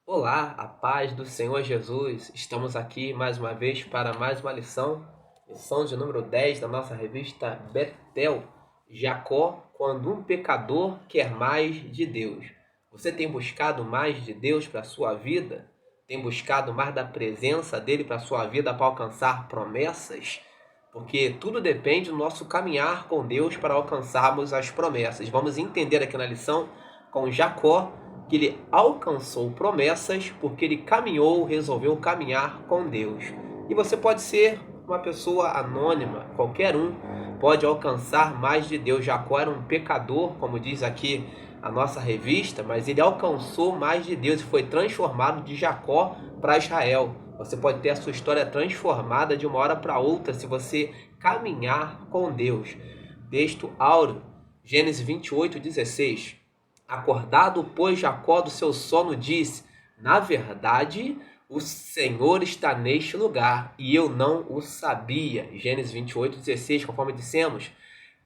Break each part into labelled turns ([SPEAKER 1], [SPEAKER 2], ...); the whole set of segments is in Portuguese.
[SPEAKER 1] Olá, a paz do Senhor Jesus. Estamos aqui mais uma vez para mais uma lição de número 10 da nossa revista Betel. Jacó, quando um pecador quer mais de Deus. Você tem buscado mais de Deus para a sua vida? Tem buscado mais da presença dele para a sua vida para alcançar promessas? Porque tudo depende do nosso caminhar com Deus para alcançarmos as promessas. Vamos entender aqui na lição com Jacó que ele alcançou promessas porque ele caminhou, resolveu caminhar com Deus. E você pode ser uma pessoa anônima, qualquer um pode alcançar mais de Deus. Jacó era um pecador, como diz aqui a nossa revista, mas ele alcançou mais de Deus e foi transformado de Jacó para Israel. Você pode ter a sua história transformada de uma hora para outra se você caminhar com Deus. Texto áureo, Gênesis 28:16. Acordado, pois, Jacó do seu sono, disse: na verdade, o Senhor está neste lugar, e eu não o sabia. Gênesis 28:16, conforme dissemos.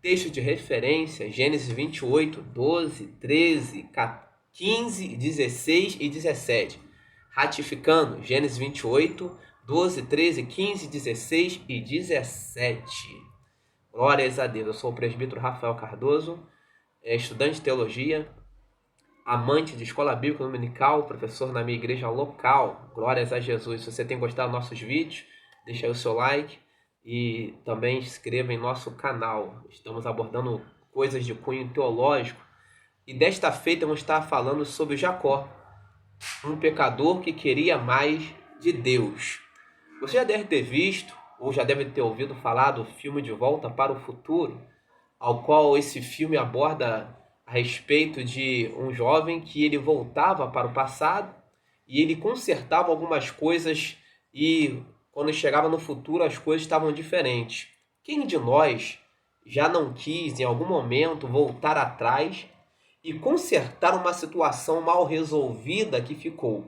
[SPEAKER 1] Texto de referência, Gênesis 28, 12, 13, 15, 16 e 17. Ratificando, Gênesis 28, 12, 13, 15, 16 e 17. Glórias a Deus. Eu sou o presbítero Rafael Cardoso, estudante de teologia, amante de escola bíblica dominical, professor na minha igreja local. Glórias a Jesus. Se você tem gostado dos nossos vídeos, deixa aí o seu like e também se inscreva em nosso canal. Estamos abordando coisas de cunho teológico. E desta feita vamos estar falando sobre Jacó, um pecador que queria mais de Deus. Você já deve ter visto, ou já deve ter ouvido falar do filme De Volta para o Futuro, ao qual esse filme aborda a respeito de um jovem que ele voltava para o passado e ele consertava algumas coisas e quando chegava no futuro as coisas estavam diferentes. Quem de nós já não quis em algum momento voltar atrás e consertar uma situação mal resolvida que ficou?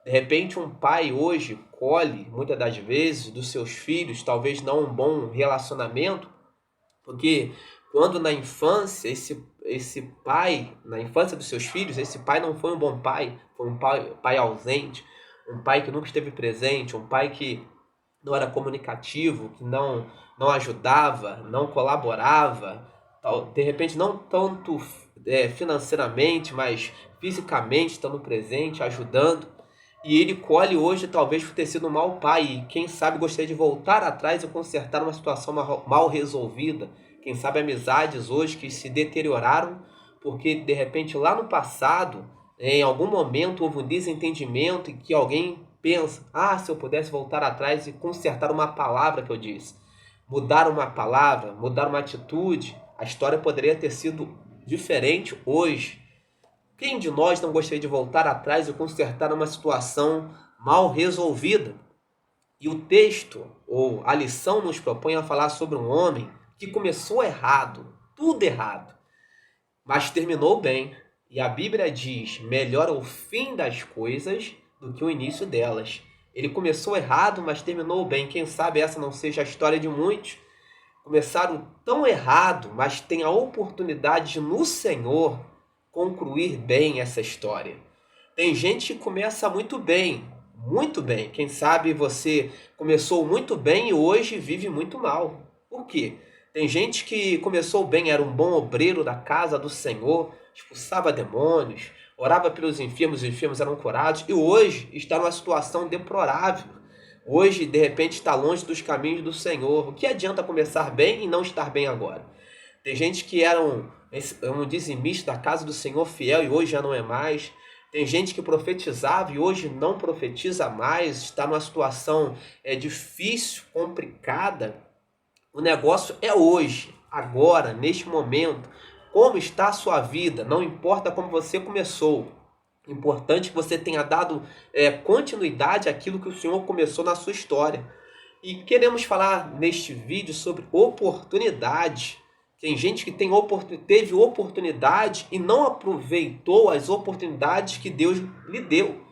[SPEAKER 1] De repente um pai hoje colhe muitas das vezes dos seus filhos, talvez não um bom relacionamento, porque quando na infância, esse pai, na infância dos seus filhos, esse pai não foi um bom pai, foi um pai ausente, um pai que nunca esteve presente, um pai que não era comunicativo, que não ajudava, não colaborava, de repente não tanto financeiramente, mas fisicamente estando presente, ajudando. E ele colhe hoje talvez por ter sido um mau pai e quem sabe gostaria de voltar atrás e consertar uma situação mal resolvida. Quem sabe amizades hoje que se deterioraram porque de repente lá no passado, em algum momento houve um desentendimento e que alguém pensa: se eu pudesse voltar atrás e consertar uma palavra que eu disse, mudar uma palavra, mudar uma atitude, a história poderia ter sido diferente hoje. Quem de nós não gostaria de voltar atrás e consertar uma situação mal resolvida? E o texto, ou a lição, nos propõe a falar sobre um homem que começou errado, tudo errado, mas terminou bem. E a Bíblia diz: melhor é o fim das coisas do que o início delas. Ele começou errado, mas terminou bem. Quem sabe essa não seja a história de muitos. Começaram tão errado, mas têm a oportunidade de, no Senhor, concluir bem essa história. Tem gente que começa muito bem, muito bem. Quem sabe você começou muito bem e hoje vive muito mal. Por quê? Tem gente que começou bem, era um bom obreiro da casa do Senhor, expulsava demônios, orava pelos enfermos, os enfermos eram curados, e hoje está numa situação deplorável. Hoje, de repente, está longe dos caminhos do Senhor. O que adianta começar bem e não estar bem agora? Tem gente que era um dizimista da casa do Senhor fiel e hoje já não é mais. Tem gente que profetizava e hoje não profetiza mais, está numa situação difícil, complicada. O negócio é hoje, agora, neste momento. Como está a sua vida? Não importa como você começou. Importante que você tenha dado continuidade àquilo que o Senhor começou na sua história. E queremos falar neste vídeo sobre oportunidade. Tem gente que teve oportunidade e não aproveitou as oportunidades que Deus lhe deu.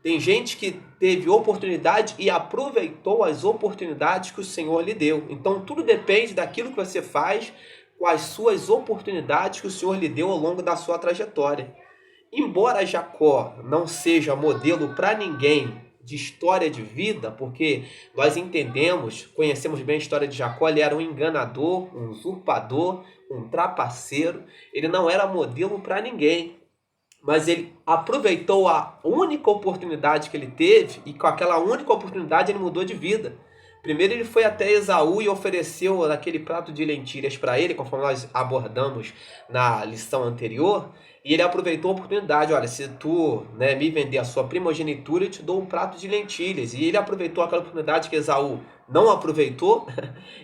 [SPEAKER 1] Tem gente que teve oportunidade e aproveitou as oportunidades que o Senhor lhe deu. Então tudo depende daquilo que você faz com as suas oportunidades que o Senhor lhe deu ao longo da sua trajetória. embora Jacó não seja modelo para ninguém de história de vida, porque nós entendemos, conhecemos bem a história de Jacó, ele era um enganador, um usurpador, um trapaceiro, ele não era modelo para ninguém, mas ele aproveitou a única oportunidade que ele teve e com aquela única oportunidade ele mudou de vida. Primeiro ele foi até Esaú e ofereceu aquele prato de lentilhas para ele, conforme nós abordamos na lição anterior, e ele aproveitou a oportunidade. Olha, se tu, me vender a sua primogenitura, eu te dou um prato de lentilhas. E ele aproveitou aquela oportunidade que Esaú não aproveitou.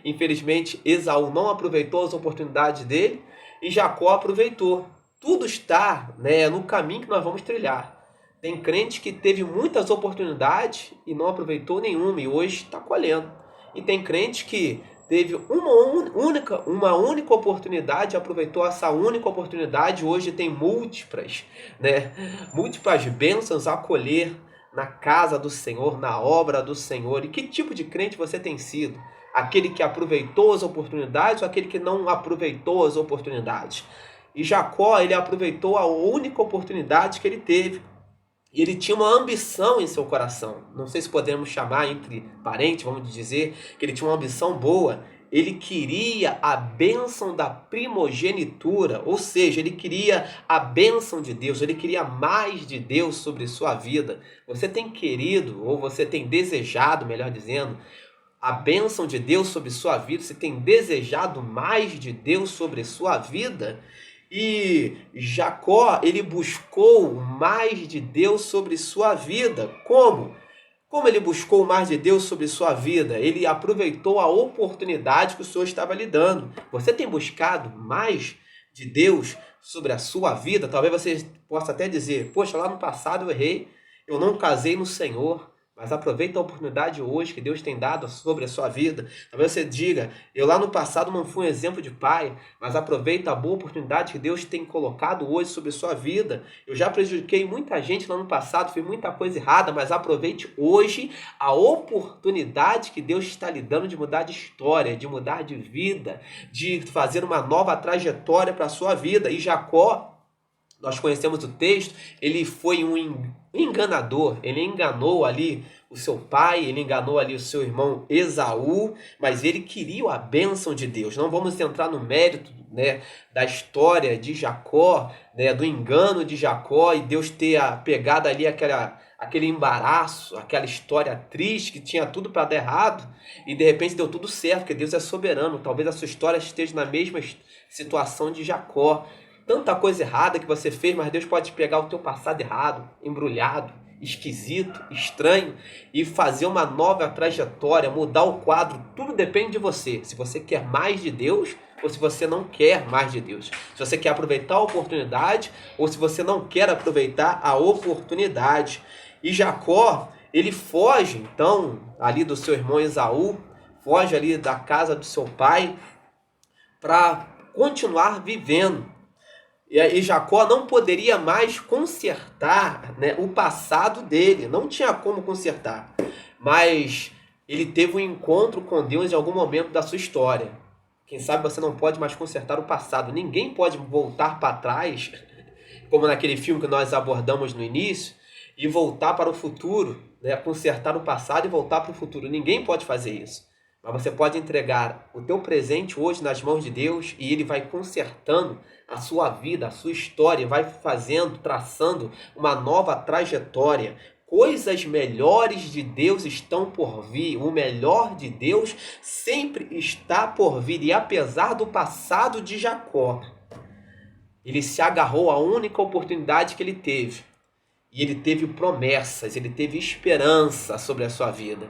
[SPEAKER 1] Infelizmente, Esaú não aproveitou as oportunidades dele e Jacó aproveitou. Tudo está, no caminho que nós vamos trilhar. Tem crente que teve muitas oportunidades e não aproveitou nenhuma e hoje está colhendo. E tem crente que teve uma única oportunidade, aproveitou essa única oportunidade e hoje tem múltiplas bênçãos a colher na casa do Senhor, na obra do Senhor. E que tipo de crente você tem sido? Aquele que aproveitou as oportunidades ou aquele que não aproveitou as oportunidades? E Jacó, ele aproveitou a única oportunidade que ele teve. E ele tinha uma ambição em seu coração. Não sei se podemos chamar entre parentes, vamos dizer, que ele tinha uma ambição boa. Ele queria a bênção da primogenitura, ou seja, ele queria a bênção de Deus, ele queria mais de Deus sobre sua vida. Você tem querido, ou você tem desejado, melhor dizendo, a bênção de Deus sobre sua vida? Você tem desejado mais de Deus sobre sua vida? E Jacó, ele buscou mais de Deus sobre sua vida. Como? Como ele buscou mais de Deus sobre sua vida? Ele aproveitou a oportunidade que o Senhor estava lhe dando. Você tem buscado mais de Deus sobre a sua vida? Talvez você possa até dizer, poxa, lá no passado eu errei, eu não casei no Senhor. Mas aproveita a oportunidade hoje que Deus tem dado sobre a sua vida. Talvez você diga, eu lá no passado não fui um exemplo de pai, mas aproveita a boa oportunidade que Deus tem colocado hoje sobre a sua vida. Eu já prejudiquei muita gente lá no passado, fiz muita coisa errada, mas aproveite hoje a oportunidade que Deus está lhe dando de mudar de história, de mudar de vida, de fazer uma nova trajetória para a sua vida. E Jacó, nós conhecemos o texto, ele foi um enganador, ele enganou ali o seu pai, ele enganou ali o seu irmão Esaú, mas ele queria a bênção de Deus. Não vamos entrar no mérito da história de Jacó, do engano de Jacó e Deus ter pegado ali aquele embaraço, aquela história triste que tinha tudo para dar errado e de repente deu tudo certo, porque Deus é soberano. Talvez a sua história esteja na mesma situação de Jacó. Tanta coisa errada que você fez, mas Deus pode pegar o teu passado errado, embrulhado, esquisito, estranho e fazer uma nova trajetória, mudar o quadro. Tudo depende de você. Se você quer mais de Deus ou se você não quer mais de Deus. Se você quer aproveitar a oportunidade ou se você não quer aproveitar a oportunidade. E Jacó, ele foge então ali do seu irmão Esaú, foge ali da casa do seu pai para continuar vivendo. E Jacó não poderia mais consertar o passado dele, não tinha como consertar. Mas ele teve um encontro com Deus em algum momento da sua história. Quem sabe você não pode mais consertar o passado. Ninguém pode voltar para trás, como naquele filme que nós abordamos no início, e voltar para o futuro, consertar o passado e voltar para o futuro. Ninguém pode fazer isso. Mas você pode entregar o teu presente hoje nas mãos de Deus e Ele vai consertando a sua vida, a sua história, vai traçando uma nova trajetória. Coisas melhores de Deus estão por vir. O melhor de Deus sempre está por vir. E apesar do passado de Jacó, ele se agarrou à única oportunidade que ele teve. E ele teve promessas, ele teve esperança sobre a sua vida.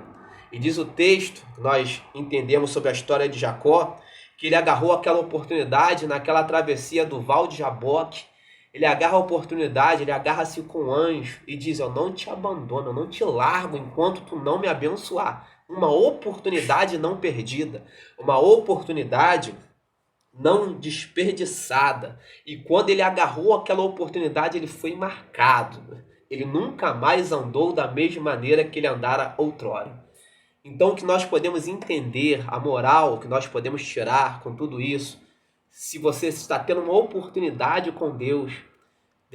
[SPEAKER 1] E diz o texto, nós entendemos sobre a história de Jacó, que ele agarrou aquela oportunidade naquela travessia do Val de Jaboque. Ele agarra a oportunidade, ele agarra-se com o anjo e diz, eu não te abandono, eu não te largo enquanto tu não me abençoar. Uma oportunidade não perdida, uma oportunidade não desperdiçada. E quando ele agarrou aquela oportunidade, ele foi marcado. Ele nunca mais andou da mesma maneira que ele andara outrora. Então, o que nós podemos entender, a moral que nós podemos tirar com tudo isso, se você está tendo uma oportunidade com Deus,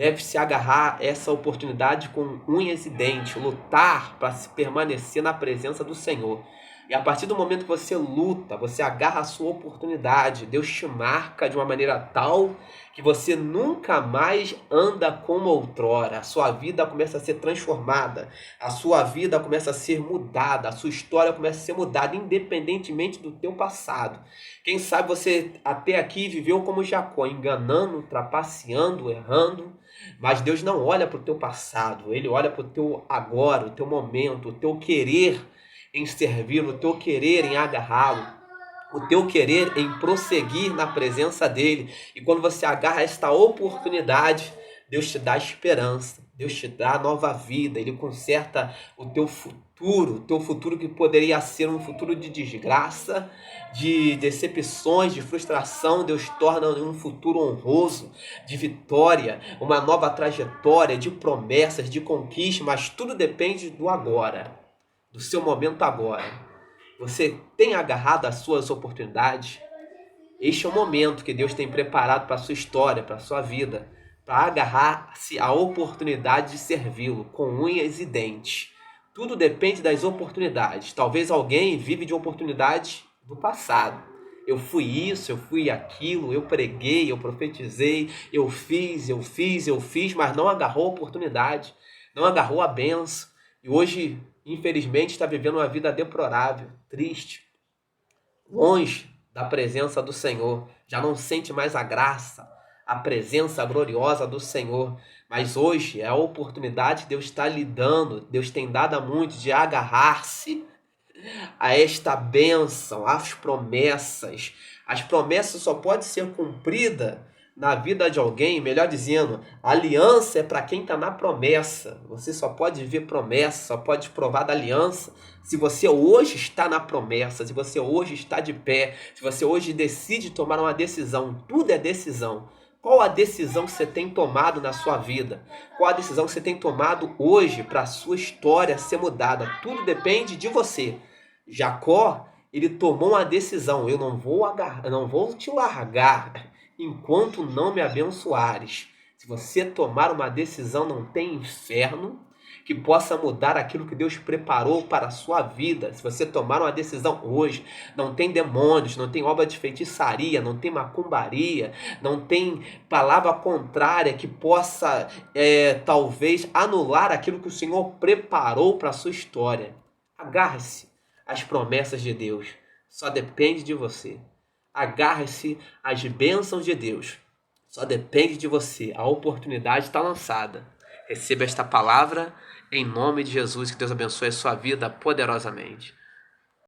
[SPEAKER 1] deve se agarrar a essa oportunidade com unhas e dentes, lutar para se permanecer na presença do Senhor. E a partir do momento que você luta, você agarra a sua oportunidade, Deus te marca de uma maneira tal que você nunca mais anda como outrora. A sua vida começa a ser transformada, a sua vida começa a ser mudada, a sua história começa a ser mudada, independentemente do teu passado. Quem sabe você até aqui viveu como Jacó, enganando, trapaceando, errando, mas Deus não olha para o teu passado, Ele olha para o teu agora, o teu momento, o teu querer em servir, o teu querer em agarrá-lo, o teu querer em prosseguir na presença dele. E quando você agarra esta oportunidade, Deus te dá esperança, Deus te dá nova vida, Ele conserta o teu futuro que poderia ser um futuro de desgraça, de decepções, de frustração. Deus torna um futuro honroso, de vitória, uma nova trajetória, de promessas, de conquista, mas tudo depende do agora, do seu momento agora. Você tem agarrado as suas oportunidades? Este é o momento que Deus tem preparado para a sua história, para a sua vida, para agarrar-se a oportunidade de servi-lo com unhas e dentes. Tudo depende das oportunidades. Talvez alguém vive de oportunidades do passado. Eu fui isso, eu fui aquilo, eu preguei, eu profetizei, eu fiz, mas não agarrou a oportunidade, não agarrou a bênção. E hoje, infelizmente, está vivendo uma vida deplorável, triste, longe da presença do Senhor. Já não sente mais a graça, a presença gloriosa do Senhor. Mas hoje é a oportunidade que Deus está lhe dando, Deus tem dado a muitos, de agarrar-se a esta bênção, às promessas. As promessas só podem ser cumpridas na vida de alguém, melhor dizendo, a aliança é para quem está na promessa. Você só pode viver promessa, só pode provar da aliança se você hoje está na promessa, se você hoje está de pé, se você hoje decide tomar uma decisão. Tudo é decisão. Qual a decisão que você tem tomado na sua vida? Qual a decisão que você tem tomado hoje para a sua história ser mudada? Tudo depende de você. Jacó, ele tomou uma decisão: eu não vou te largar enquanto não me abençoares. Se você tomar uma decisão, não tem inferno que possa mudar aquilo que Deus preparou para a sua vida. Se você tomar uma decisão hoje, não tem demônios, não tem obra de feitiçaria, não tem macumbaria, não tem palavra contrária que possa talvez anular aquilo que o Senhor preparou para a sua história. Agarre-se às promessas de Deus, só depende de você. Agarre-se às bênçãos de Deus, só depende de você. A oportunidade está lançada. Receba esta palavra em nome de Jesus, que Deus abençoe a sua vida poderosamente.